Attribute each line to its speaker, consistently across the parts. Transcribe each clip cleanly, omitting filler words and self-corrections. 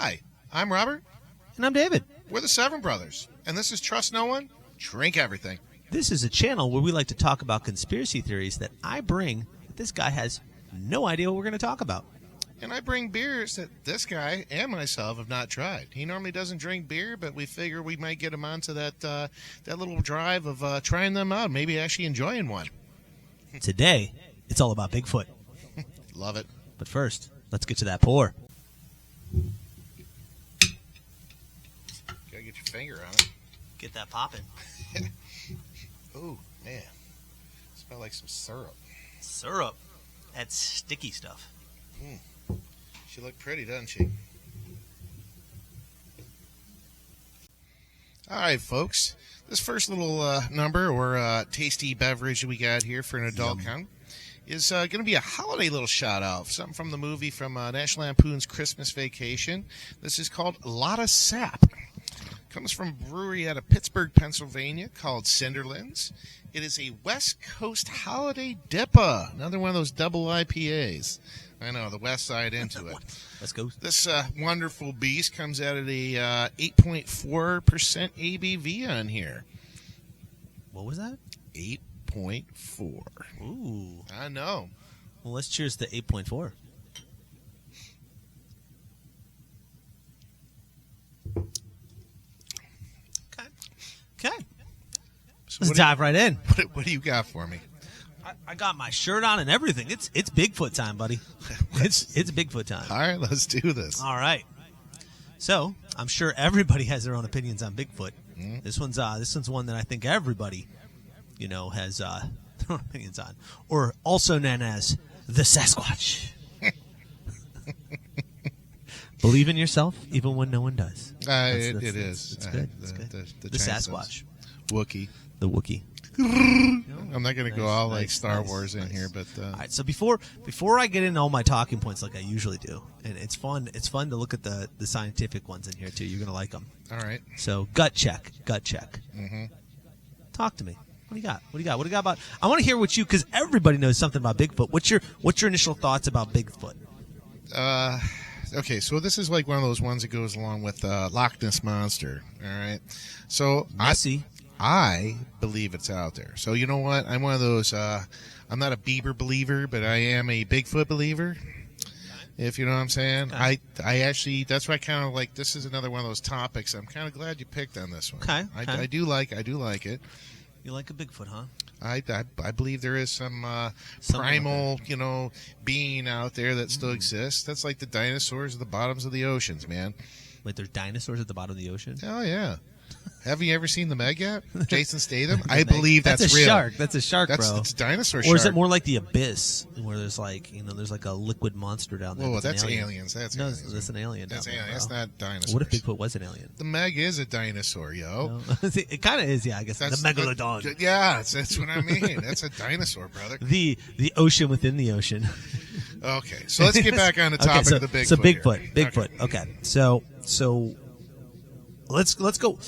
Speaker 1: Hi, I'm Robert.
Speaker 2: And I'm David.
Speaker 1: We're the Seven Brothers, and this is Trust No One, Drink Everything.
Speaker 2: This is a channel where we like to talk about conspiracy theories that I bring that this guy has no idea what we're going to talk about.
Speaker 1: And I bring beers that this guy and myself have not tried. He normally doesn't drink beer, but we figure we might get him onto that little drive of trying them out, maybe actually enjoying one.
Speaker 2: Today, it's all about Bigfoot.
Speaker 1: Love it.
Speaker 2: But first, let's get to that pour.
Speaker 1: Gotta get your finger on it.
Speaker 2: Get that popping.
Speaker 1: Ooh, man. Smell like some syrup.
Speaker 2: Syrup. That's sticky stuff.
Speaker 1: She looked pretty, doesn't she? All right, folks. This first little number or tasty beverage we got here for an adult count is going to be a holiday little shout-out, something from the movie from National Lampoon's Christmas Vacation. This is called Lotta Sap. Comes from a brewery out of Pittsburgh, Pennsylvania called Cinderlands. It is a West Coast holiday dipper. Another one of those double IPAs. I know, the West Side into it.
Speaker 2: Let's go.
Speaker 1: This wonderful beast comes out at a 8.4% ABV on here.
Speaker 2: What was that?
Speaker 1: 8.4.
Speaker 2: Ooh.
Speaker 1: I know.
Speaker 2: Well, let's cheers to 8.4. Okay.
Speaker 1: So
Speaker 2: Let's dive right in.
Speaker 1: What do you got for me?
Speaker 2: I got my shirt on and everything. It's Bigfoot time, buddy. It's Bigfoot time.
Speaker 1: All right, let's do this.
Speaker 2: All right. So I'm sure everybody has their own opinions on Bigfoot.
Speaker 1: Mm-hmm.
Speaker 2: This one's one that I think everybody, has their own opinions on, or also known as the Sasquatch. Believe in yourself, even when no one does.
Speaker 1: It is.
Speaker 2: It's good. It's good. The Sasquatch.
Speaker 1: Wookiee.
Speaker 2: The Wookiee.
Speaker 1: I'm not going to go all like Star Wars in here, but
Speaker 2: all right. So before I get into all my talking points like I usually do, and it's fun to look at the scientific ones in here too. You're going to like them.
Speaker 1: All right.
Speaker 2: So gut check.
Speaker 1: Mm-hmm.
Speaker 2: Talk to me. What do you got about? I want to hear what because everybody knows something about Bigfoot. What's your initial thoughts about Bigfoot?
Speaker 1: Okay, so this is like one of those ones that goes along with Loch Ness Monster. All right. So I believe it's out there. So you know what? I'm one of those. I'm not a Bieber believer, but I am a Bigfoot believer. If you know what I'm saying. Okay. I actually, that's why I kind of like. This is another one of those topics. I'm kind of glad you picked on this one.
Speaker 2: Okay.
Speaker 1: I do like it.
Speaker 2: You like a Bigfoot, huh?
Speaker 1: I believe there is some primal, being out there that still exists. That's like the dinosaurs at the bottoms of the oceans, man.
Speaker 2: Wait, there's dinosaurs at the bottom of the ocean?
Speaker 1: Oh, yeah. Have you ever seen the Meg yet? Jason Statham? I believe that's
Speaker 2: a
Speaker 1: real.
Speaker 2: Shark. That's a shark, bro.
Speaker 1: That's a dinosaur shark.
Speaker 2: Or is it more like the abyss, where there's there's like a liquid monster down there?
Speaker 1: Whoa, that's aliens.
Speaker 2: That's an alien.
Speaker 1: That's
Speaker 2: alien.
Speaker 1: That's not dinosaurs.
Speaker 2: What if Bigfoot was an alien?
Speaker 1: The Meg is a dinosaur, yo.
Speaker 2: No. It kind of is, yeah. I guess that's the megalodon.
Speaker 1: That's what I mean. That's a dinosaur, brother.
Speaker 2: The ocean within the ocean.
Speaker 1: Okay, so let's get back on the topic of the Bigfoot.
Speaker 2: So Bigfoot. Okay. So let's go.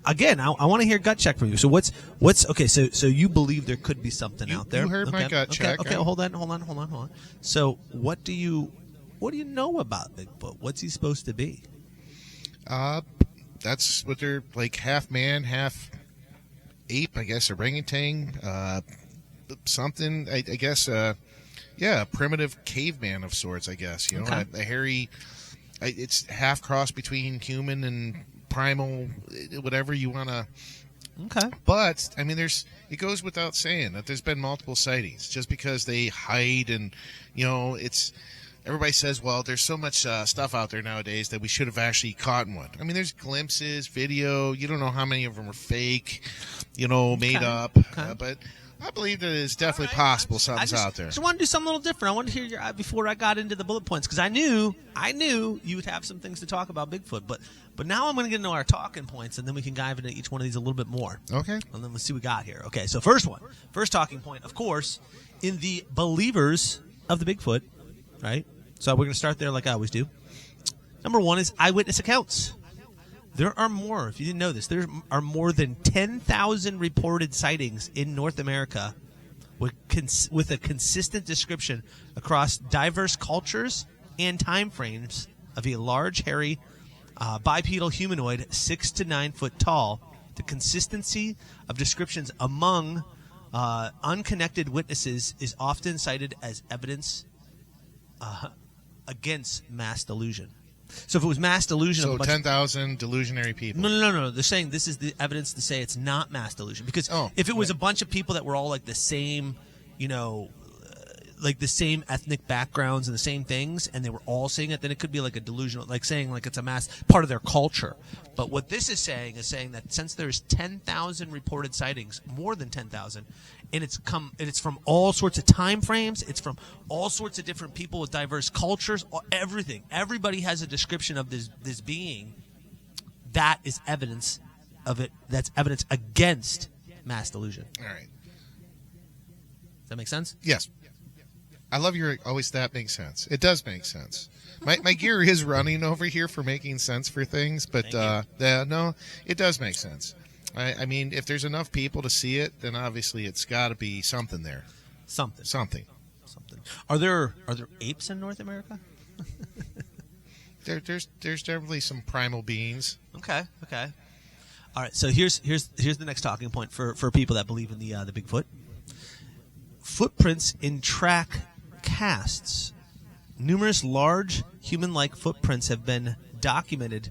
Speaker 2: Again, I want to hear gut check from you. So what's okay? So you believe there could be something out there?
Speaker 1: You heard my gut check.
Speaker 2: Okay, hold on. So what do you know about Bigfoot? What's he supposed to be?
Speaker 1: That's what they're like, half man, half ape, I guess, orangutan, something. I guess, a primitive caveman of sorts. I guess a hairy. It's half cross between human and primal, whatever you want to.
Speaker 2: Okay.
Speaker 1: But I mean, it goes without saying that there's been multiple sightings. Just because they hide and it's everybody says, well, there's so much stuff out there nowadays that we should have actually caught one. I mean, there's glimpses, video. You don't know how many of them are fake, made up.
Speaker 2: Okay.
Speaker 1: But I believe that it's definitely possible something's out there.
Speaker 2: I just want to do something a little different. I want to hear your before I got into the bullet points, because I knew you would have some things to talk about Bigfoot. But now I'm going to get into our talking points, and then we can dive into each one of these a little bit more.
Speaker 1: Okay.
Speaker 2: And then we'll see what we got here. Okay, so first talking point, of course, in the believers of the Bigfoot, right? So we're going to start there like I always do. Number one is eyewitness accounts. There are more, if you didn't know this, there are more than 10,000 reported sightings in North America with a consistent description across diverse cultures and time frames of a large, hairy, Bipedal humanoid, 6 to 9 foot tall. The consistency of descriptions among unconnected witnesses is often cited as evidence against mass delusion. So if it was mass delusion,
Speaker 1: So
Speaker 2: of a bunch
Speaker 1: 10,000 delusionary people.
Speaker 2: No. They're saying this is the evidence to say it's not mass delusion. Because if it was a bunch of people that were all like the same, like the same ethnic backgrounds and the same things, and they were all saying it, then it could be like a delusional, like saying like it's a mass part of their culture. But what this is saying that since there's 10,000 reported sightings, more than 10,000, and it's from all sorts of time frames, it's from all sorts of different people with diverse cultures, everything. Everybody has a description of this being. That is evidence of it. That's evidence against mass delusion.
Speaker 1: All right.
Speaker 2: Does that make sense?
Speaker 1: Yes. I love your always that makes sense. It does make sense. My gear is running over here for making sense for things, but no, it does make sense. I mean, if there's enough people to see it, then obviously it's got to be something there. Something.
Speaker 2: Are there apes in North America?
Speaker 1: There's definitely some primal beings.
Speaker 2: Okay. All right. So here's the next talking point for people that believe in the Bigfoot. Footprints in track casts. Numerous large human-like footprints have been documented.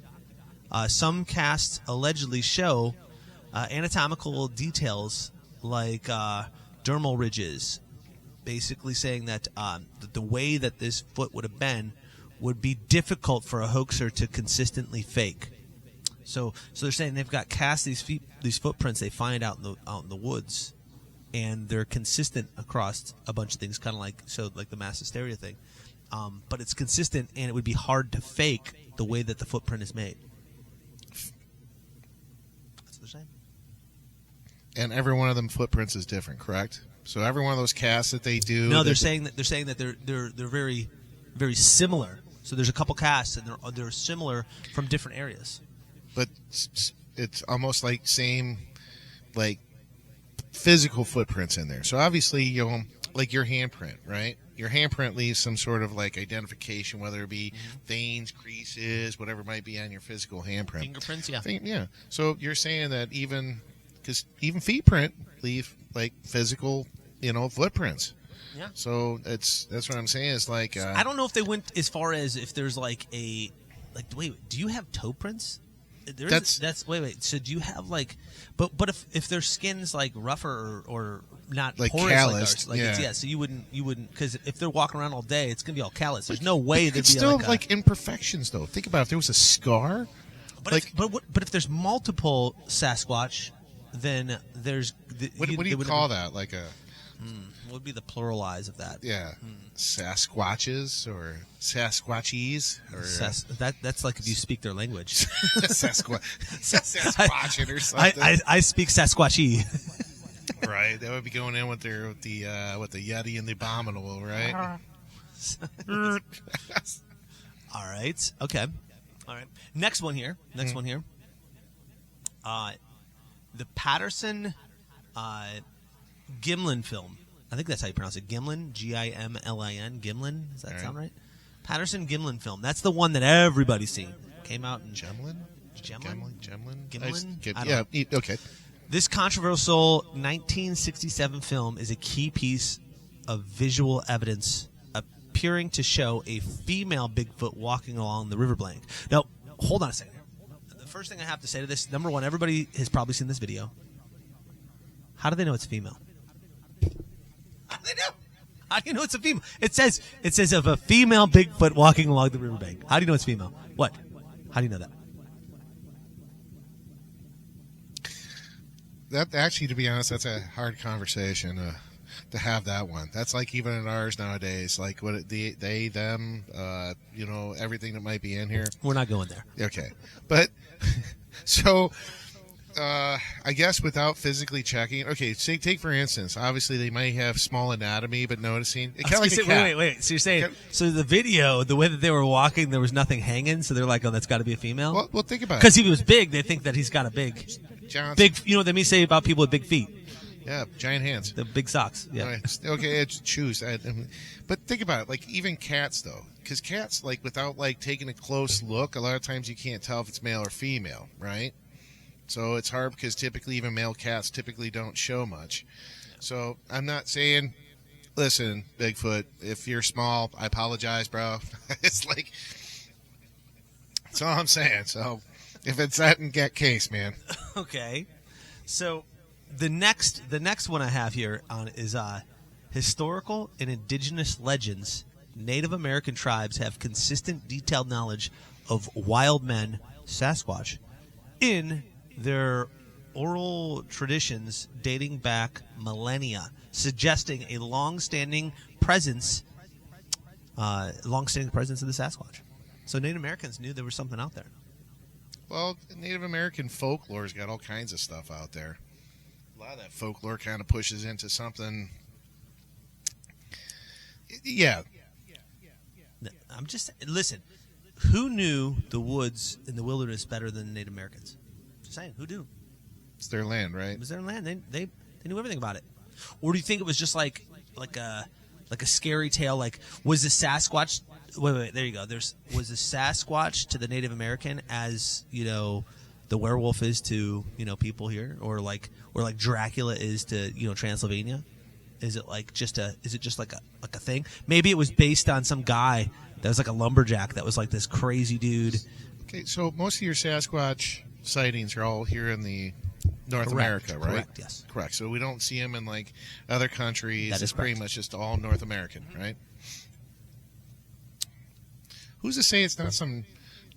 Speaker 2: Some casts allegedly show anatomical details like dermal ridges, basically saying that the way that this foot would have been would be difficult for a hoaxer to consistently fake. So they're saying they've got cast these footprints they find out in the woods, and they're consistent across a bunch of things, kind of like the mass hysteria thing. But it's consistent, and it would be hard to fake the way that the footprint is made. That's what they're saying.
Speaker 1: And every one of them footprints is different, correct? So every one of those casts that they do.
Speaker 2: No, they're saying that they're very, very similar. So there's a couple casts, and they're similar from different areas.
Speaker 1: But it's almost like same, like physical footprints in there. So obviously, like your handprint, right? Your handprint leaves some sort of like identification, whether it be veins, creases, whatever might be on your physical handprint.
Speaker 2: Fingerprints, yeah.
Speaker 1: Yeah. So you're saying that even feet print leave like physical, footprints.
Speaker 2: Yeah.
Speaker 1: So that's what I'm saying. Is like
Speaker 2: I don't know if they went as far as if there's wait, do you have toe prints? Wait. So do you have but if their skin's like rougher or not
Speaker 1: like
Speaker 2: porous
Speaker 1: calloused,
Speaker 2: like ours, so you wouldn't because if they're walking around all day, it's gonna be all callous. There's no way there'd
Speaker 1: it's
Speaker 2: be
Speaker 1: still like imperfections though. Think about it. If there was a scar.
Speaker 2: But if there's multiple Sasquatch, then there's
Speaker 1: what do you call that? Like a
Speaker 2: what would be the pluralize of that?
Speaker 1: Yeah, Sasquatches or Sasquatchies or
Speaker 2: that's like if you speak their language.
Speaker 1: Sasquatchin or something.
Speaker 2: I speak Sasquatchy.
Speaker 1: Right, that would be going in with the Yeti and the Abominable, right?
Speaker 2: All right. Okay. All right. Next one here. The Patterson Gimlin film. I think that's how you pronounce it. Gimlin, Gimlin. Gimlin. Does that sound right? Patterson Gimlin film. That's the one that everybody's seen. Came out in
Speaker 1: Gimlin.
Speaker 2: Yeah.
Speaker 1: Okay.
Speaker 2: This controversial 1967 film is a key piece of visual evidence appearing to show a female Bigfoot walking along the riverbank. Now, hold on a second. The first thing I have to say to this, number one, everybody has probably seen this video. How do they know it's female? How do they know? How do you know it's a female? It says of a female Bigfoot walking along the riverbank. How do you know it's female? What? How do you know that?
Speaker 1: That actually, to be honest, that's a hard conversation to have that one. That's like even in ours nowadays, like what they, them, everything that might be in here.
Speaker 2: We're not going there.
Speaker 1: Okay, but so I guess without physically checking. Okay, take for instance. Obviously, they might have small anatomy, but noticing. Kind of like a cat.
Speaker 2: Wait. So you're saying so the video, the way that they were walking, there was nothing hanging, so they're like, oh, that's got to be a female.
Speaker 1: Well, think about it.
Speaker 2: Because if he was big, they think that he's got a big.
Speaker 1: Johnson.
Speaker 2: Big, you know what they say about people with big feet.
Speaker 1: Yeah, giant hands.
Speaker 2: The big socks. Yeah.
Speaker 1: Right. Okay, it's shoes. But think about it. Like, even cats, though. Because cats, like, without, like, taking a close look, a lot of times you can't tell if it's male or female, right? So it's hard because typically even male cats typically don't show much. So I'm not saying, listen, Bigfoot, if you're small, I apologize, bro. It's like, that's all I'm saying. So if it's that in that case, man.
Speaker 2: Okay. So the next one I have here on is historical and indigenous legends. Native American tribes have consistent, detailed knowledge of wild men, Sasquatch, in their oral traditions dating back millennia, suggesting a long-standing presence of the Sasquatch. So Native Americans knew there was something out there.
Speaker 1: Well, Native American folklore's got all kinds of stuff out there. A lot of that folklore kind of pushes into something. Yeah.
Speaker 2: I'm just listen. Who knew the woods and the wilderness better than the Native Americans? Just saying, who knew?
Speaker 1: It's their land, right?
Speaker 2: It was their land. They knew everything about it. Or do you think it was just like a scary tale? Like, was the Sasquatch? Wait. There you go. Was the Sasquatch to the Native American as the werewolf is to people here, or like Dracula is to Transylvania? Is it just like a thing? Maybe it was based on some guy that was like a lumberjack that was like this crazy dude.
Speaker 1: Okay, so most of your Sasquatch sightings are all here in the North America, right?
Speaker 2: Correct, yes.
Speaker 1: Correct. So we don't see them in like other countries.
Speaker 2: That is
Speaker 1: it's pretty
Speaker 2: correct.
Speaker 1: much just all North American, right? Who's to say it's not some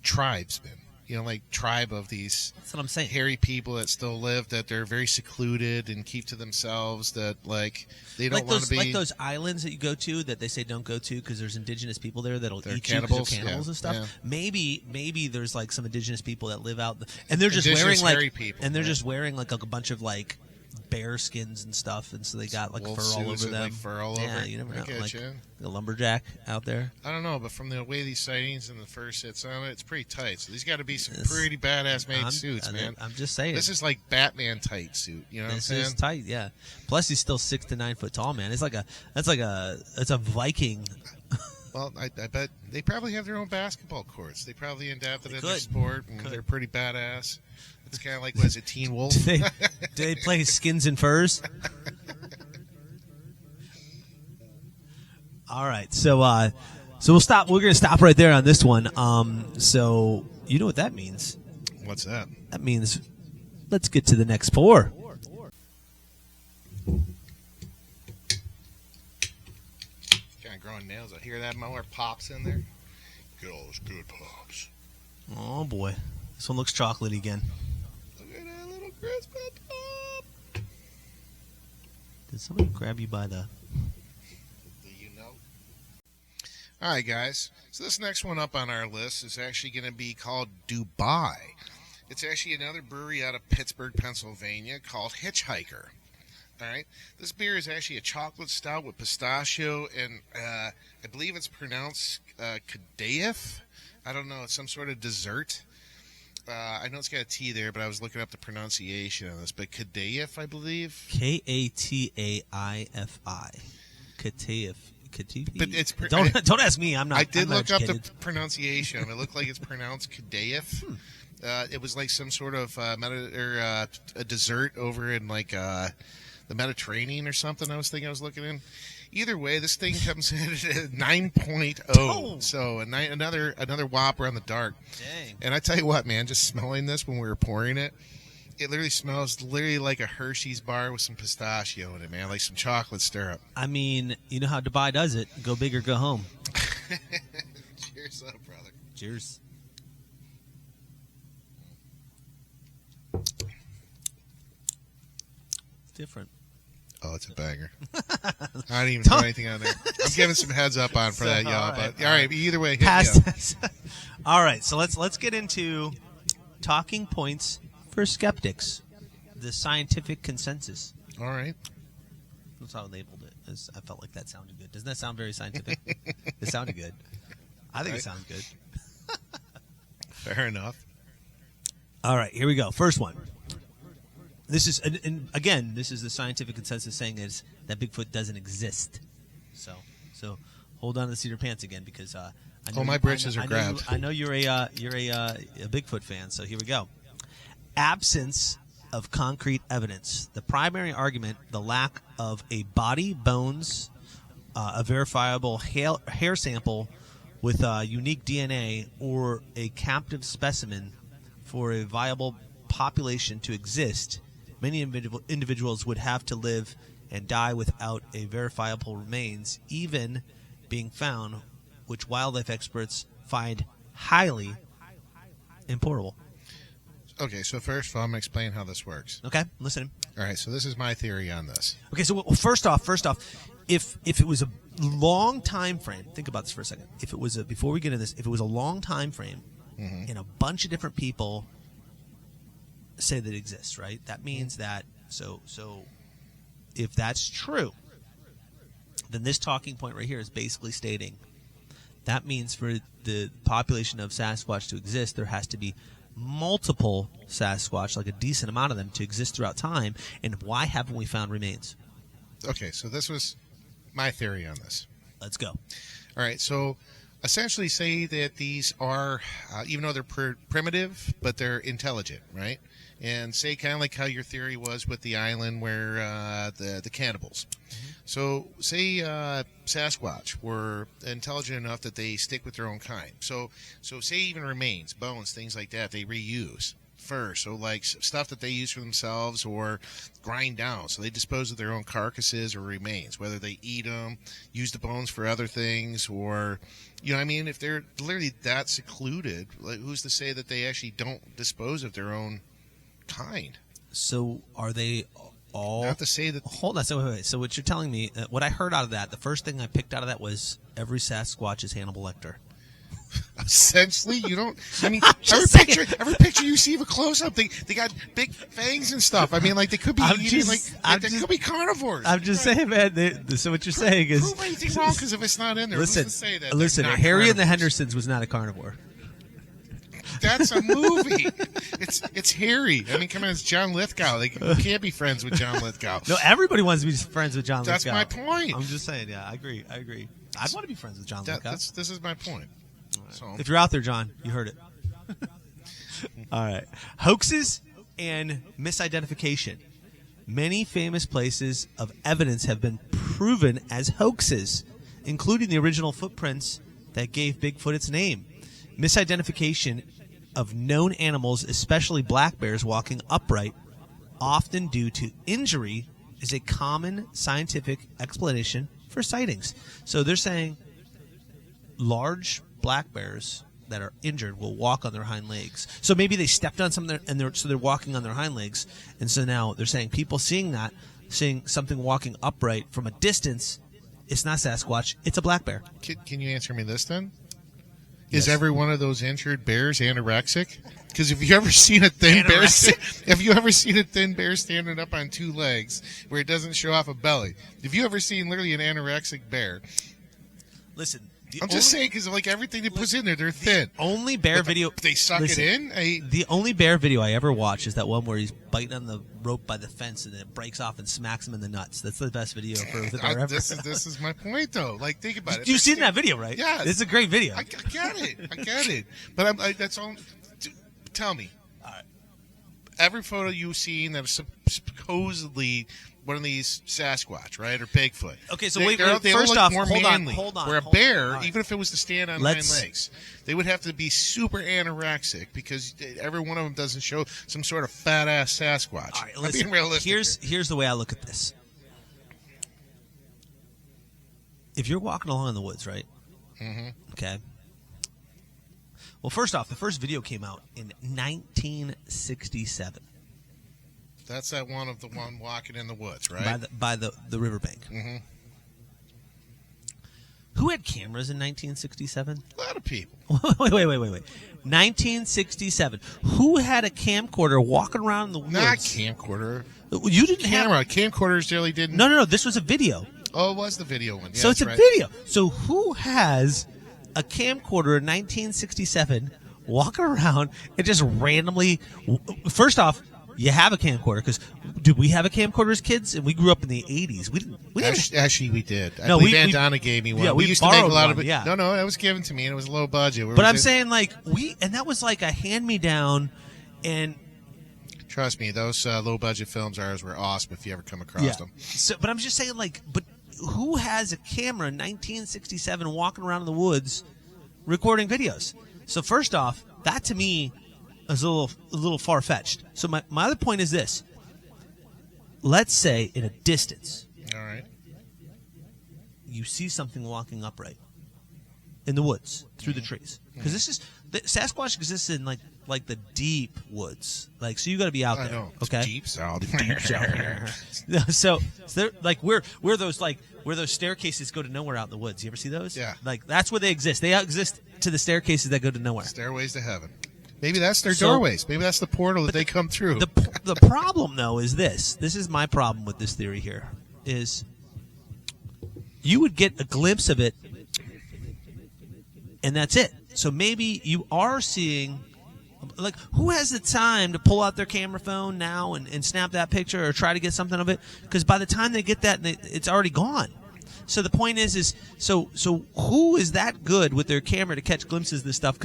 Speaker 1: tribesman? Like tribe of these
Speaker 2: That's what I'm saying.
Speaker 1: hairy people that still live, that they're very secluded and keep to themselves, that like they don't want to be
Speaker 2: like those islands that you go to that they say don't go to because there's indigenous people there that'll
Speaker 1: They're
Speaker 2: eat
Speaker 1: cannibals,
Speaker 2: you 'cause they're cannibals and stuff.
Speaker 1: yeah.
Speaker 2: Maybe there's like some indigenous people that live out and they're just
Speaker 1: Indigenous
Speaker 2: wearing
Speaker 1: hairy
Speaker 2: like
Speaker 1: people,
Speaker 2: and they're
Speaker 1: right.
Speaker 2: just wearing like a bunch of like bear skins and stuff, and so they got like
Speaker 1: Wolf
Speaker 2: fur all
Speaker 1: suits
Speaker 2: over
Speaker 1: and,
Speaker 2: them.
Speaker 1: like, fur all
Speaker 2: yeah,
Speaker 1: over.
Speaker 2: you never
Speaker 1: I
Speaker 2: know.
Speaker 1: get
Speaker 2: Like
Speaker 1: you.
Speaker 2: a lumberjack out there.
Speaker 1: I don't know, but from the way these sightings and the first hits on it, it's pretty tight. So these got to be some
Speaker 2: This-
Speaker 1: pretty badass made
Speaker 2: I'm-
Speaker 1: suits, man.
Speaker 2: I'm just saying.
Speaker 1: This is like Batman tight suit. You know what I'm
Speaker 2: This
Speaker 1: saying?
Speaker 2: is tight, yeah. Plus, he's still 6 to 9 foot tall, man. It's a Viking.
Speaker 1: Well, I bet they probably have their own basketball courts. They probably adapted
Speaker 2: They
Speaker 1: it their
Speaker 2: could.
Speaker 1: sport, and
Speaker 2: Could.
Speaker 1: they're pretty badass. It's kind of like, what is it, Teen Wolf?
Speaker 2: Do they play skins and furs? All right, so we'll stop. We're going to stop right there on this one. So you know what that means?
Speaker 1: What's that?
Speaker 2: That means let's get to the next pour.
Speaker 1: Kind of growing nails. I hear that more pops in there. Get all those good pops.
Speaker 2: Oh boy, this one looks chocolatey again.
Speaker 1: Look at that little crispy pop.
Speaker 2: Did somebody grab you by the?
Speaker 1: Do you know? All right, guys. So this next one up on our list is actually going to be called Dubai. It's actually another brewery out of Pittsburgh, Pennsylvania, called Hitchhiker. All right. This beer is actually a chocolate stout with pistachio, and I believe it's pronounced Kadayef. I don't know. It's some sort of dessert. I know it's got a T there, but I was looking up the pronunciation of this. But Kadayef, I believe.
Speaker 2: Kataifi. Kataif.
Speaker 1: But it's
Speaker 2: Don't ask me. I'm not.
Speaker 1: I did
Speaker 2: I'm not
Speaker 1: look up the
Speaker 2: educated.
Speaker 1: pronunciation. It looked like it's pronounced Kadayef. It was like some sort of a dessert over in like the Mediterranean or something. I was looking in. Either way, this thing comes in at 9.0.
Speaker 2: Oh.
Speaker 1: So another whopper on the dark.
Speaker 2: Dang.
Speaker 1: And I tell you what, man, just smelling this when we were pouring it, it literally smells like a Hershey's bar with some pistachio in it, man, like some chocolate syrup.
Speaker 2: I mean, you know how Dubai does it. Go big or go home.
Speaker 1: Cheers up, brother.
Speaker 2: Cheers. It's different.
Speaker 1: Oh, it's a banger. I didn't even put anything on there. I'm giving some heads up on for that, y'all.
Speaker 2: all right,
Speaker 1: But all right, either way, hit me
Speaker 2: Past.
Speaker 1: up.
Speaker 2: All right, so let's get into talking points for skeptics. The scientific consensus.
Speaker 1: All right.
Speaker 2: That's how I labeled it. I felt like that sounded good. Doesn't that sound very scientific? It sounded good. I think it sounds good.
Speaker 1: Fair enough.
Speaker 2: All right, here we go. First one. This is, and again, this is the scientific consensus saying is that Bigfoot doesn't exist. So hold on to the seat of your pants again, because I know
Speaker 1: my britches are grabbed.
Speaker 2: I know you're a Bigfoot fan. So here we go. Absence of concrete evidence. The primary argument: the lack of a body, bones, a verifiable hair sample with unique DNA, or a captive specimen for a viable population to exist. Many individuals would have to live and die without a verifiable remains even being found, which wildlife experts find highly improbable.
Speaker 1: Okay, so first of all, I'm going to explain how this works.
Speaker 2: Okay, listen.
Speaker 1: All right, so this is my theory on this.
Speaker 2: Okay, so first off, if it was a long time frame, think about this for a second. If it was before we get into this, if it was a long time frame, and a bunch of different people say that it exists, right? That means that so if that's true, then this talking point right here is basically stating that means for the population of Sasquatch to exist, there has to be multiple Sasquatch, like a decent amount of them, to exist throughout time. And why haven't we found remains?
Speaker 1: Okay, so this was my theory on this.
Speaker 2: Let's go.
Speaker 1: All right, so essentially say that these are, even though they're primitive, but they're intelligent, right? And say kind of like how your theory was with the island where the cannibals. So say Sasquatch were intelligent enough that they stick with their own kind. So say even remains, bones, things like that, they reuse. Fur, so like stuff that they use for themselves or grind down. So they dispose of their own carcasses or remains, whether they eat them, use the bones for other things, or, you know what I mean? If they're literally that secluded, like, who's to say that they actually don't dispose of their own kind?
Speaker 2: So are they all...
Speaker 1: Not to say that...
Speaker 2: Hold on. So wait. So what you're telling me, what I heard out of that, the first thing I picked out of that was every Sasquatch is Hannibal Lecter.
Speaker 1: Essentially, you don't. I mean, every picture you see of a close-up, they got big fangs and stuff. I mean, like they could be eating, they could be carnivores.
Speaker 2: I'm just saying, man. So what you're saying is
Speaker 1: prove anything wrong, because if it's not in there,
Speaker 2: listen.
Speaker 1: Who's to say that
Speaker 2: Listen, Harry and the Hendersons was not a carnivore.
Speaker 1: That's a movie. It's Harry. I mean, come on, it's John Lithgow. Like, you can't be friends with John Lithgow.
Speaker 2: No, everybody wants to be friends with John
Speaker 1: That's
Speaker 2: Lithgow.
Speaker 1: That's my point.
Speaker 2: I'm just saying. Yeah, I agree. I'd want to be friends with John Lithgow.
Speaker 1: This is my point. So.
Speaker 2: If you're out there, John, you heard it. All right. Hoaxes and misidentification. Many famous places of evidence have been proven as hoaxes, including the original footprints that gave Bigfoot its name. Misidentification of known animals, especially black bears walking upright, often due to injury, is a common scientific explanation for sightings. So they're saying large black bears that are injured will walk on their hind legs. So maybe they stepped on something and they're walking on their hind legs. And so now they're saying people seeing something walking upright from a distance, it's not Sasquatch, it's a black bear.
Speaker 1: Can you answer me this then?
Speaker 2: Yes.
Speaker 1: Is every one of those injured bears anorexic? Because if you ever seen a thin bear, if you ever seen a thin bear standing up on two legs where it doesn't show off a belly, if you ever seen literally an anorexic bear,
Speaker 2: listen.
Speaker 1: I'm just saying, because like everything that puts in there, they're thin.
Speaker 2: Only bear video.
Speaker 1: They suck it in.
Speaker 2: The only bear video I ever watched is that one where he's biting on the rope by the fence and then it breaks off and smacks him in the nuts. That's the best video for the bear ever.
Speaker 1: This is my point, though. Like, think about it.
Speaker 2: You've seen that video, right?
Speaker 1: Yeah,
Speaker 2: it's a great video.
Speaker 1: I get it. But that's all. Tell me.
Speaker 2: All right.
Speaker 1: Every photo you've seen that is supposedly one of these Sasquatch, right, or Bigfoot.
Speaker 2: Okay, so
Speaker 1: they
Speaker 2: first off, hold on.
Speaker 1: Where a bear,
Speaker 2: right,
Speaker 1: even if it was to stand on hind legs, they would have to be super anorexic because every one of them doesn't show some sort of fat ass Sasquatch.
Speaker 2: All right,
Speaker 1: I'm being realistic.
Speaker 2: Here's the way I look at this. If you're walking along in the woods, right?
Speaker 1: Mm-hmm.
Speaker 2: Okay. Well, first off, the first video came out in 1967.
Speaker 1: That's that one of the one walking in the woods, right?
Speaker 2: By the riverbank.
Speaker 1: Mm-hmm.
Speaker 2: Who had cameras in 1967?
Speaker 1: A lot of people.
Speaker 2: Wait. 1967. Who had a camcorder walking around in the woods?
Speaker 1: Not camcorder.
Speaker 2: You didn't have
Speaker 1: camcorders really didn't.
Speaker 2: No. This was a video.
Speaker 1: Oh, it was the video one.
Speaker 2: So it's a video. So who has a camcorder in 1967 walking around and just randomly? First off, you have a camcorder. Because, did we have a camcorder as kids? And we grew up in the 80s. We didn't.
Speaker 1: Actually, we did. I
Speaker 2: No,
Speaker 1: believe
Speaker 2: we-
Speaker 1: Aunt
Speaker 2: we-
Speaker 1: Donna gave me one.
Speaker 2: yeah,
Speaker 1: we
Speaker 2: we
Speaker 1: used to make a
Speaker 2: borrowed
Speaker 1: lot
Speaker 2: one,
Speaker 1: of it.
Speaker 2: yeah.
Speaker 1: No, that was given to me, and it was low budget.
Speaker 2: But I'm saying, like, and that was like a hand-me-down, and
Speaker 1: trust me, those low budget films were awesome if you ever come across them.
Speaker 2: So, but I'm just saying, like, but who has a camera in 1967 walking around in the woods recording videos? So first off, that to me is a little far-fetched. So my other point is this. Let's say in a distance,
Speaker 1: All right.
Speaker 2: you see something walking upright in the woods through the trees. Because Sasquatch exists in like the deep woods. Like, so you got to be out there.
Speaker 1: I know.
Speaker 2: Okay.
Speaker 1: Deep out.
Speaker 2: So they're like where those staircases go to nowhere out in the woods. You ever see those?
Speaker 1: Yeah.
Speaker 2: Like, that's where they exist. They exist to the staircases that go to nowhere.
Speaker 1: Stairways to heaven. Maybe that's their doorways. Maybe that's the portal that they come through.
Speaker 2: The problem, though, is this. This is my problem with this theory here. Is you would get a glimpse of it, and that's it. So maybe you are seeing, like, who has the time to pull out their camera phone now and snap that picture or try to get something of it? Because by the time they get that, it's already gone. So the point is so who is that good with their camera to catch glimpses of this stuff?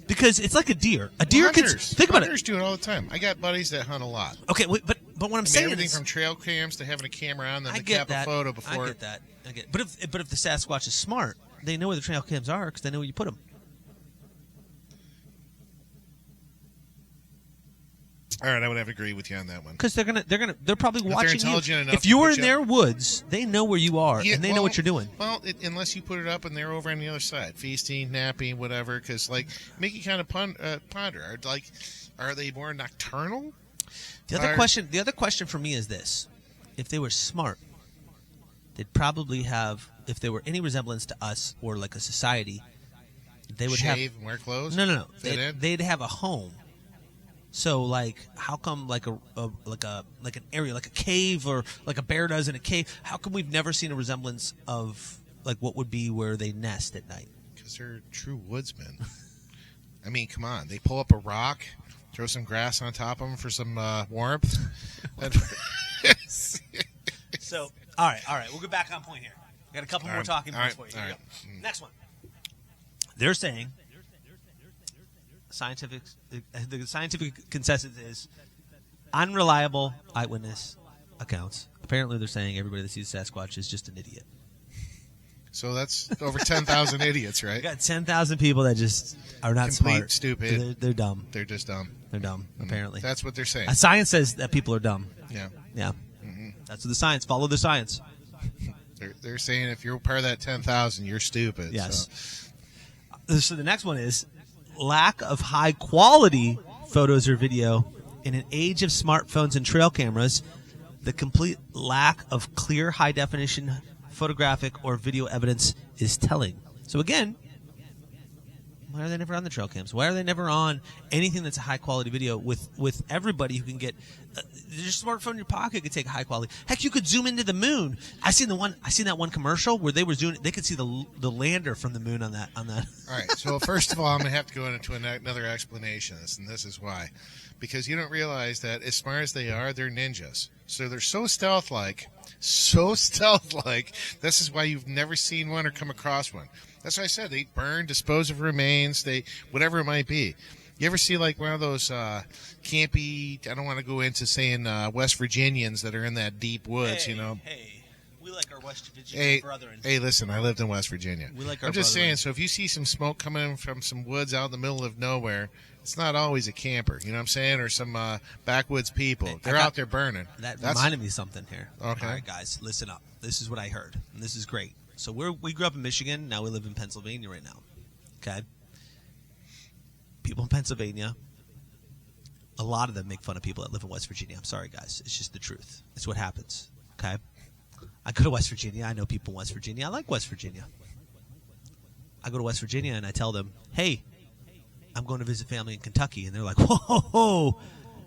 Speaker 2: Because it's like a deer. A deer can think about it.
Speaker 1: Hunters do it all the time. I got buddies that hunt a lot.
Speaker 2: Okay, but what I'm saying
Speaker 1: everything
Speaker 2: is,
Speaker 1: from trail cams to having a camera on them
Speaker 2: I
Speaker 1: to
Speaker 2: get
Speaker 1: cap
Speaker 2: that.
Speaker 1: a photo before.
Speaker 2: I get that. But if the Sasquatch is smart, they know where the trail cams are because they know where you put them.
Speaker 1: All right, I would have to agree with you on that one.
Speaker 2: Because they're probably
Speaker 1: they're
Speaker 2: watching you.
Speaker 1: intelligent enough
Speaker 2: If
Speaker 1: to
Speaker 2: you're
Speaker 1: put
Speaker 2: in
Speaker 1: you
Speaker 2: their woods, they know where you are and they know what you're doing.
Speaker 1: Well, unless you put it up and they're over on the other side, feasting, napping, whatever. Because make you kind of ponder. Are they more nocturnal?
Speaker 2: The other question for me is this: if they were smart, they'd probably have. If there were any resemblance to us or like a society, they would
Speaker 1: shave and wear clothes.
Speaker 2: No.
Speaker 1: Fit
Speaker 2: They'd have a home. So, like, how come like an area, like a cave, or like a bear does in a cave? How come we've never seen a resemblance of like what would be where they nest at night?
Speaker 1: Because they're true woodsmen. I mean, come on. They pull up a rock, throw some grass on top of them for some warmth.
Speaker 2: So, all right. We'll get back on point here. I got a couple more talking points for you. Here we go. Next one. They're saying the scientific consensus is unreliable eyewitness accounts. Apparently, they're saying everybody that sees Sasquatch is just an idiot.
Speaker 1: So that's over 10,000 idiots, right?
Speaker 2: You got 10,000 people that just are not
Speaker 1: Complete
Speaker 2: smart.
Speaker 1: stupid.
Speaker 2: They're dumb.
Speaker 1: They're just dumb.
Speaker 2: They're dumb, apparently.
Speaker 1: That's what they're saying.
Speaker 2: Science says that people are dumb.
Speaker 1: Yeah.
Speaker 2: Yeah. That's what the science. Follow the science.
Speaker 1: They're saying if you're part of that 10,000, you're stupid.
Speaker 2: Yes. So the next one is lack of high-quality photos or video in an age of smartphones and trail cameras. The complete lack of clear, high-definition photographic or video evidence is telling. So again, why are they never on the trail cams? Why are they never on anything that's a high-quality video with everybody who can get your smartphone in your pocket could take a high quality. Heck, you could zoom into the moon. I seen that one commercial where they were zooming. They could see the lander from the moon on that. All
Speaker 1: right. So first of all, I'm gonna have to go into another explanation of this, and this is why, because you don't realize that as smart as they are, they're ninjas. So they're so stealth-like. This is why you've never seen one or come across one. That's why I said they burn, dispose of remains, whatever it might be. You ever see like one of those campy, I don't want to go into saying West Virginians that are in that deep woods, you know?
Speaker 2: Hey, we like our West Virginia brethren.
Speaker 1: Hey, listen, I lived in West Virginia.
Speaker 2: We like our
Speaker 1: I'm just
Speaker 2: brethren.
Speaker 1: saying, so if you see some smoke coming in from some woods out in the middle of nowhere, it's not always a camper, you know what I'm saying? Or some backwoods people. They're out there burning.
Speaker 2: That reminded me of something here.
Speaker 1: Okay.
Speaker 2: All right, guys, listen up. This is what I heard, and this is great. So we grew up in Michigan. Now we live in Pennsylvania right now. Okay? People in Pennsylvania, a lot of them make fun of people that live in West Virginia. I'm sorry, guys. It's just the truth. It's what happens. Okay? I go to West Virginia. I know people in West Virginia. I like West Virginia. I go to West Virginia and I tell them, hey, I'm going to visit family in Kentucky. And they're like, whoa,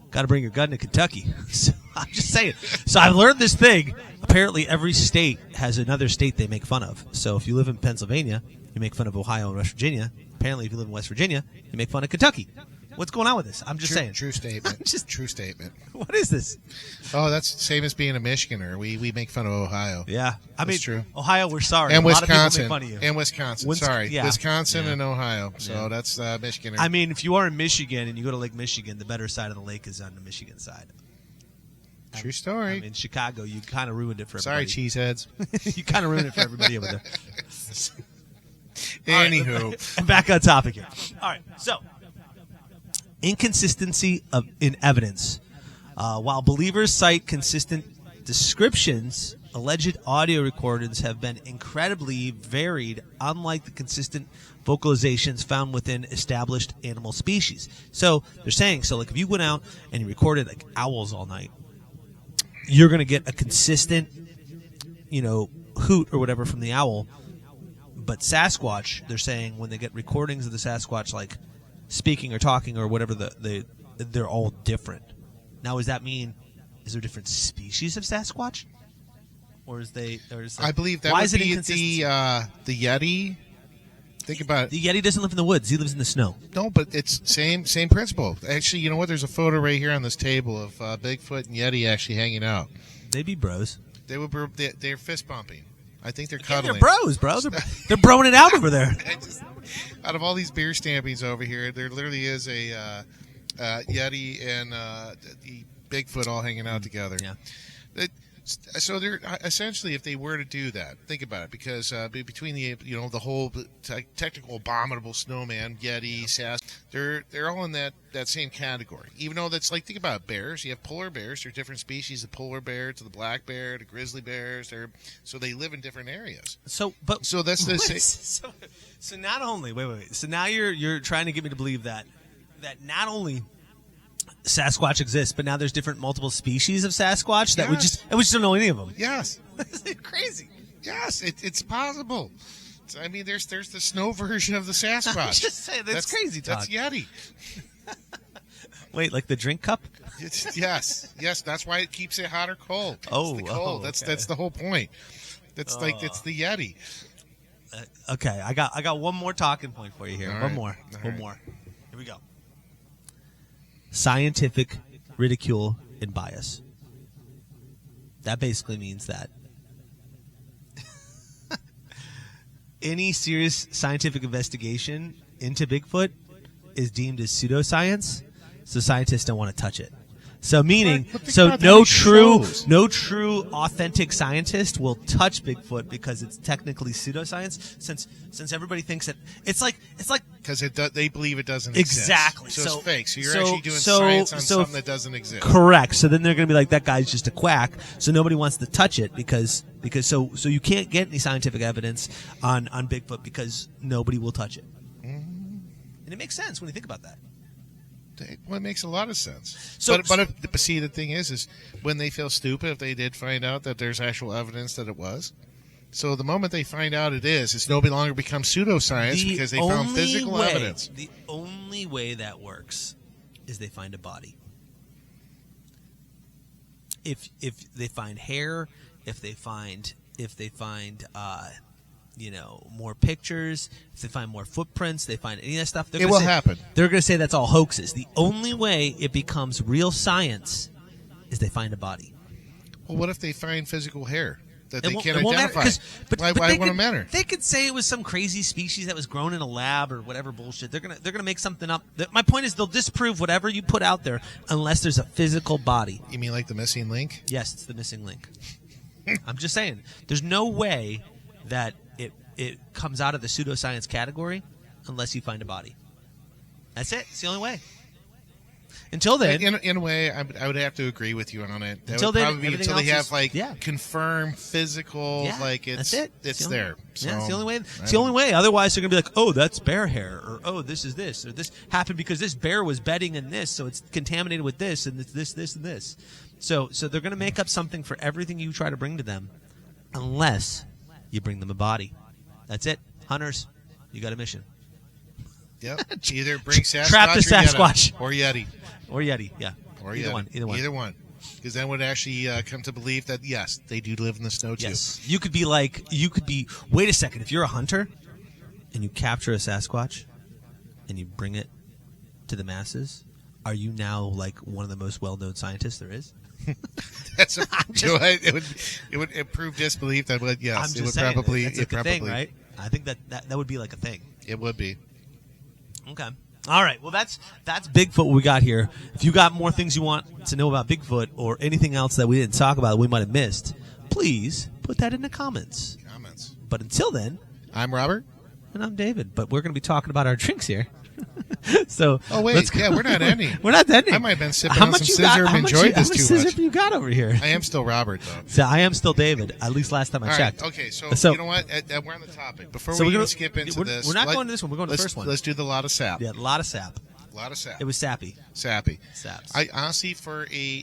Speaker 2: got to bring your gun to Kentucky. So I'm just saying. So I've learned this thing. Apparently every state has another state they make fun of. So if you live in Pennsylvania, you make fun of Ohio and West Virginia. Apparently if you live in West Virginia, you make fun of Kentucky. What's going on with this? I'm just saying.
Speaker 1: True statement.
Speaker 2: Just-
Speaker 1: True statement.
Speaker 2: What is this?
Speaker 1: Oh, that's the same as being a Michiganer. We make fun of Ohio.
Speaker 2: Yeah, I mean,
Speaker 1: true.
Speaker 2: Ohio, we're sorry.
Speaker 1: And
Speaker 2: a lot of
Speaker 1: Wisconsin.
Speaker 2: people make fun of you.
Speaker 1: And Wisconsin.
Speaker 2: Wisconsin, yeah.
Speaker 1: Wisconsin
Speaker 2: Yeah.
Speaker 1: and Ohio. So
Speaker 2: Yeah.
Speaker 1: that's Michiganer.
Speaker 2: I mean, if you are in Michigan and you go to Lake Michigan, the better side of the lake is on the Michigan side.
Speaker 1: True story.
Speaker 2: I mean, Chicago, you kind of ruined it for
Speaker 1: Sorry,
Speaker 2: everybody.
Speaker 1: cheeseheads.
Speaker 2: You kind of ruined it for everybody over there.
Speaker 1: Anywho.
Speaker 2: Back on topic here. All right, so inconsistency in evidence. While believers cite consistent descriptions, alleged audio recordings have been incredibly varied, unlike the consistent vocalizations found within established animal species. So they're saying, like if you went out and you recorded like owls all night, you're going to get a consistent, hoot or whatever from the owl. But Sasquatch, they're saying when they get recordings of the Sasquatch, like speaking or talking or whatever, they're all different. Now, does that mean is there different species of Sasquatch, or is they? Or is
Speaker 1: I believe that
Speaker 2: why
Speaker 1: would
Speaker 2: is it
Speaker 1: be
Speaker 2: inconsistency?
Speaker 1: the Yeti. Think about it.
Speaker 2: The Yeti doesn't live in the woods; he lives in the snow.
Speaker 1: No, but it's same principle. Actually, you know what? There's a photo right here on this table of Bigfoot and Yeti actually hanging out.
Speaker 2: They'd be bros.
Speaker 1: They're fist bumping. I think they're
Speaker 2: Yeah,
Speaker 1: cuddling.
Speaker 2: they're bros, bro. They're broing it out over there.
Speaker 1: Out of all these beer stampings over here, there literally is a Yeti and the Bigfoot all hanging out together.
Speaker 2: Yeah.
Speaker 1: So they're essentially, if they were to do that, think about it, because between the whole technical abominable snowman, Yeti, Sass, they're all in that same category. Even though that's like, think about bears. You have polar bears. There are different species of polar bear to the black bear to grizzly bears. So they live in different areas.
Speaker 2: So
Speaker 1: that's the same.
Speaker 2: So not only wait. So now you're trying to get me to believe that not only Sasquatch exists, but now there's different multiple species of Sasquatch that we just don't know any of them.
Speaker 1: Yes.
Speaker 2: Crazy.
Speaker 1: Yes, it's possible. I mean, there's the snow version of the Sasquatch.
Speaker 2: I'm just saying, that's crazy talk.
Speaker 1: That's Yeti.
Speaker 2: Wait, like the drink cup?
Speaker 1: Yes. That's why it keeps it hot or cold.
Speaker 2: Oh,
Speaker 1: it's the cold.
Speaker 2: okay.
Speaker 1: That's the whole point. It's the Yeti.
Speaker 2: Okay, I got one more talking point for you here.
Speaker 1: All
Speaker 2: One
Speaker 1: right.
Speaker 2: more.
Speaker 1: All
Speaker 2: One
Speaker 1: right.
Speaker 2: more. Here we go. Scientific ridicule and bias. That basically means that any serious scientific investigation into Bigfoot is deemed as pseudoscience, so scientists don't want to touch it. So meaning,
Speaker 1: But think
Speaker 2: so
Speaker 1: about
Speaker 2: no
Speaker 1: these
Speaker 2: true,
Speaker 1: shows.
Speaker 2: no true authentic scientist will touch Bigfoot because it's technically pseudoscience. Since everybody thinks that it's like
Speaker 1: Because they believe it doesn't
Speaker 2: Exactly.
Speaker 1: exist. So it's fake. So you're
Speaker 2: So-
Speaker 1: actually doing
Speaker 2: so-
Speaker 1: science on
Speaker 2: so-
Speaker 1: something that doesn't exist.
Speaker 2: correct. So then they're going to be like, that guy's just a quack. So nobody wants to touch it because so you can't get any scientific evidence on Bigfoot because nobody will touch it. And it makes sense when you think about that.
Speaker 1: Well, it makes a lot of sense.
Speaker 2: So-
Speaker 1: but see, the thing is when they feel stupid if they did find out that there's actual evidence that it was. So the moment they find out it's no longer becomes pseudoscience because they found physical evidence.
Speaker 2: The only way that works is they find a body. If they find hair, if they find more pictures, if they find more footprints, they find any of that stuff.
Speaker 1: It will happen.
Speaker 2: They're going to say that's all hoaxes. The only way it becomes real science is they find a body.
Speaker 1: Well, what if they find physical hair that they
Speaker 2: It
Speaker 1: can't
Speaker 2: won't matter,
Speaker 1: identify?
Speaker 2: 'cause- but
Speaker 1: Why
Speaker 2: they
Speaker 1: would it
Speaker 2: could-
Speaker 1: matter?
Speaker 2: They could say it was some crazy species that was grown in a lab or whatever bullshit. They're gonna make something up. My point is they'll disprove whatever you put out there unless there's a physical body.
Speaker 1: You mean like the missing link?
Speaker 2: Yes, it's the missing link. I'm just saying, there's no way that it comes out of the pseudoscience category unless you find a body. That's it. It's the only way. Until then,
Speaker 1: In a way, I would have to agree with you on it. That
Speaker 2: Until
Speaker 1: would
Speaker 2: then,
Speaker 1: probably be
Speaker 2: everything
Speaker 1: until they
Speaker 2: else
Speaker 1: have
Speaker 2: is- yeah.
Speaker 1: confirmed physical,
Speaker 2: that's it.
Speaker 1: It's
Speaker 2: the only-
Speaker 1: there.
Speaker 2: Yeah, it's the
Speaker 1: So,
Speaker 2: only way. It's the only way. Otherwise, they're gonna be like, "Oh, that's bear hair," or "Oh, this is this," or "This happened because this bear was bedding in this, so it's contaminated with this and this, and this." So they're gonna make up something for everything you try to bring to them, unless you bring them a body. That's it, hunters. You got a mission.
Speaker 1: Yep. Either bring Sasquatch
Speaker 2: Trap the Sasquatch.
Speaker 1: or Yeti.
Speaker 2: Or Yeti, yeah.
Speaker 1: Or
Speaker 2: Either
Speaker 1: Yeti.
Speaker 2: one.
Speaker 1: Either one. Because then would actually come to believe that, yes, they do live in the snow, too.
Speaker 2: Yes. You could be, wait a second, if you're a hunter and you capture a Sasquatch and you bring it to the masses, are you now like one of the most well-known scientists there is?
Speaker 1: That's it would improve disbelief. That would yes.
Speaker 2: I'm just
Speaker 1: it would
Speaker 2: saying,
Speaker 1: probably
Speaker 2: that's like a thing, right? I think that would be like a thing.
Speaker 1: It would be.
Speaker 2: Okay. All right. Well, that's Bigfoot we got here. If you got more things you want to know about Bigfoot or anything else that we didn't talk about that we might have missed, please put that in the comments. But until then,
Speaker 1: I'm Robert.
Speaker 2: And I'm David. But we're going to be talking about our drinks here. So
Speaker 1: wait, we're not ending.
Speaker 2: We're not ending.
Speaker 1: I might have been sipping on some scissor and enjoyed this too much. How much scissor
Speaker 2: you got over here?
Speaker 1: I am still Robert, though.
Speaker 2: So I am still David, at least last time I checked.
Speaker 1: Right, okay, so you know what? We're on the topic. Before we even skip into this.
Speaker 2: We're not going to this one. We're going to the first one.
Speaker 1: Let's do the Lotta Sap.
Speaker 2: Yeah, Lotta Sap.
Speaker 1: Lotta Sap.
Speaker 2: It was sappy.
Speaker 1: Sappy.
Speaker 2: Saps.
Speaker 1: I honestly,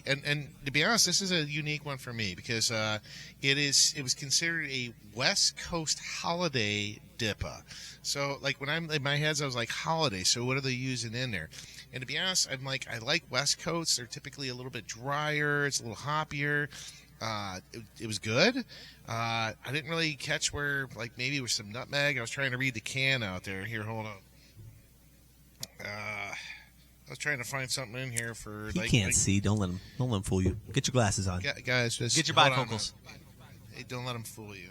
Speaker 1: and to be honest, this is a unique one for me because it was considered a West Coast holiday dipper. So, like, when I'm in my head, I was like, holiday, so what are they using in there? And to be honest, I'm like, I like West Coast. They're typically a little bit drier. It's a little hoppier. It was good. I didn't really catch where, like, maybe it was some nutmeg. I was trying to read the can out there. Here, hold on. I was trying to find something in here for.
Speaker 2: He can't see. Don't let him fool you. Get your glasses on.
Speaker 1: Guys, just
Speaker 2: get your bifocals.
Speaker 1: Hey, don't let him fool you.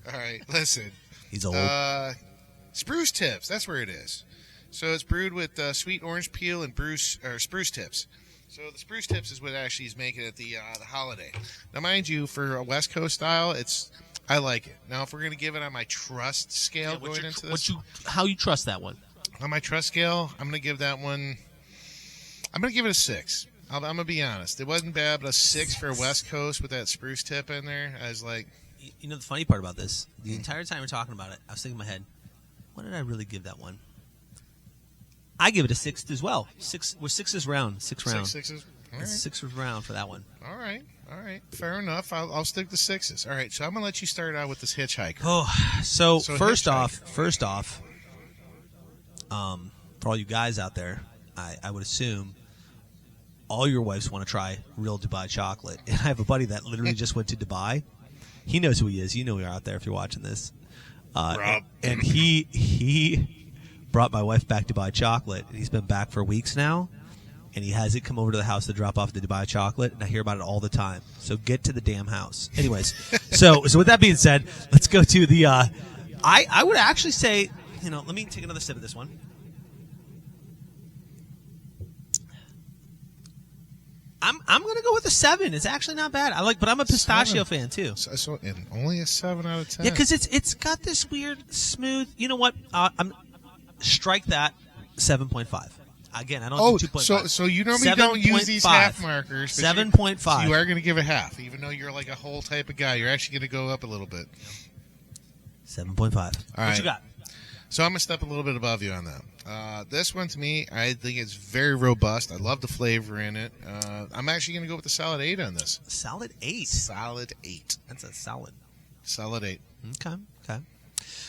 Speaker 1: All right, listen.
Speaker 2: He's old.
Speaker 1: Spruce tips. That's where it is. So it's brewed with sweet orange peel and spruce tips. So the spruce tips is what actually is making it the holiday. Now, mind you, for a West Coast style, I like it. Now, if we're going to give it on my trust scale going into this,
Speaker 2: how you trust that one?
Speaker 1: On my trust scale, I'm going to give that one. I'm going to give it a 6. I'm going to be honest. It wasn't bad, but a 6 for West Coast with that spruce tip in there. I was like,
Speaker 2: you know, the funny part about this, the entire time we're talking about it, I was thinking in my head, what did I really give that one? I give it a 6 as well. 6. Well, 6 is round. 6 round.
Speaker 1: 6 all right.
Speaker 2: 6 was round for that one.
Speaker 1: All right. Fair enough. I'll stick to 6s. All right. So I'm gonna let you start out with this Hitchhiker.
Speaker 2: Oh, so first off, for all you guys out there, I would assume all your wives want to try real Dubai chocolate. And I have a buddy that literally just went to Dubai. He knows who he is. You know you're out there if you're watching this.
Speaker 1: Rob.
Speaker 2: And he brought my wife back Dubai chocolate, and he's been back for weeks now. And he has it come over to the house to drop off the Dubai chocolate, and I hear about it all the time. So get to the damn house. Anyways, so with that being said, let's go to the. I would actually say, let me take another sip of this one. I'm going to go with a 7. It's actually not bad. But I'm a pistachio fan too.
Speaker 1: So and only a 7 out of 10.
Speaker 2: Yeah, because it's got this weird smooth. You know what? I'm strike that 7.5. Again, I don't do 2.5.
Speaker 1: So you normally don't use these half markers.
Speaker 2: 7.5.
Speaker 1: So you are going to give a half, even though you're like a whole type of guy. You're actually going to go up a little bit.
Speaker 2: 7.5. What you got?
Speaker 1: So I'm going to step a little bit above you on that. This one, to me, I think it's very robust. I love the flavor in it. I'm actually going to go with a solid 8 on this.
Speaker 2: Solid 8?
Speaker 1: Solid 8.
Speaker 2: That's a solid.
Speaker 1: Solid 8.
Speaker 2: Okay.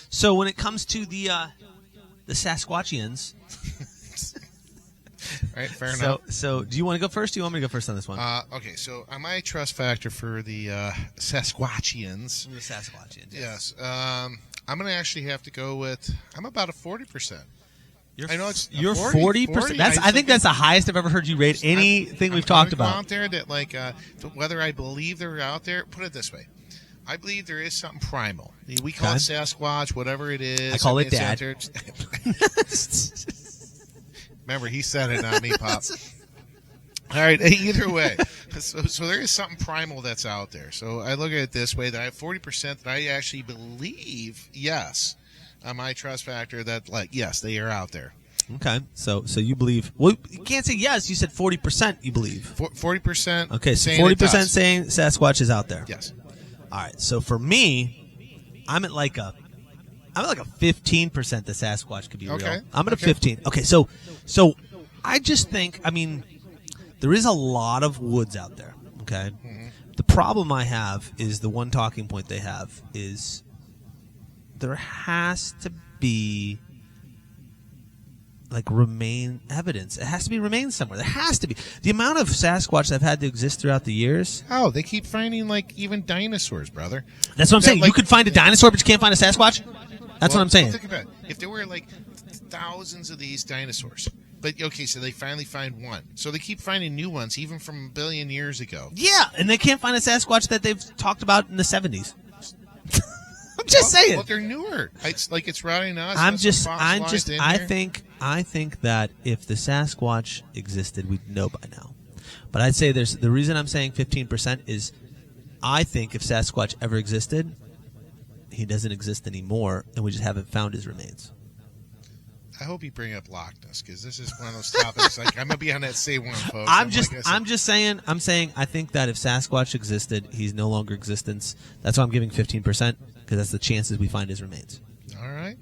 Speaker 2: So when it comes to the Sasquatchians...
Speaker 1: All right, fair enough.
Speaker 2: So do you want to go first? Or do you want me to go first on this one?
Speaker 1: Okay, so on my trust factor for the Sasquatchians...
Speaker 2: The Sasquatchians,
Speaker 1: yes. I'm going to actually have to go with... I'm about a 40%.
Speaker 2: You're 40%. I think that's the highest I've ever heard you rate anything we've talked about.
Speaker 1: Out there that whether I believe they're out there. Put it this way, I believe there is something primal. We call it Sasquatch, whatever it is.
Speaker 2: I call it Dad.
Speaker 1: Remember, he said it, not me, Pop. All right. Either way, so there is something primal that's out there. So I look at it this way: that I have 40% that I actually believe, yes, on my trust factor that, yes, they are out there.
Speaker 2: Okay. So you believe? Well, you can't say yes. You said 40%. You believe
Speaker 1: 40%.
Speaker 2: Okay. So 40% saying Sasquatch is out there.
Speaker 1: Yes.
Speaker 2: All right. So for me, I'm at like a 15% the Sasquatch could be real. I'm at a 15. Okay. So I just think, there is a lot of woods out there. Okay. Mm-hmm. The problem I have is the one talking point they have is there has to be remain evidence. It has to be remains somewhere. There has to be. The amount of Sasquatch that have had to exist throughout the years.
Speaker 1: Oh, they keep finding even dinosaurs, brother.
Speaker 2: That's what I'm saying. You could find a dinosaur, but you can't find a Sasquatch? That's what I'm saying.
Speaker 1: Think about it. If there were thousands of these dinosaurs, But, okay, so they finally find one. So they keep finding new ones, even from a billion years ago.
Speaker 2: Yeah, and they can't find a Sasquatch that they've talked about in the 70s. I'm just saying.
Speaker 1: Well, they're newer. It's like it's rotting us.
Speaker 2: I think that if the Sasquatch existed, we'd know by now. But I'd say the reason I'm saying 15% is I think if Sasquatch ever existed, he doesn't exist anymore, and we just haven't found his remains.
Speaker 1: I hope you bring up Loch Ness, because this is one of those topics. Like, I'm gonna be on that Say One, folks.
Speaker 2: I'm saying. I think that if Sasquatch existed, he's no longer existence. That's why I'm giving 15%, because that's the chances we find his remains.
Speaker 1: All right,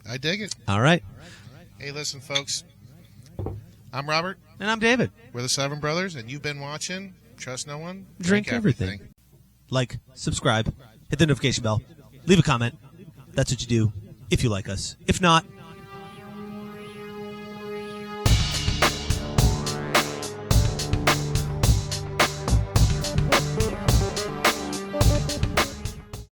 Speaker 1: I dig it.
Speaker 2: All right.
Speaker 1: Hey, listen, folks. I'm Robert,
Speaker 2: and I'm David.
Speaker 1: We're the Seven Brothers, and you've been watching Trust No One,
Speaker 2: Drink Everything. Like, subscribe, hit the notification bell, leave a comment. That's what you do if you like us. If not,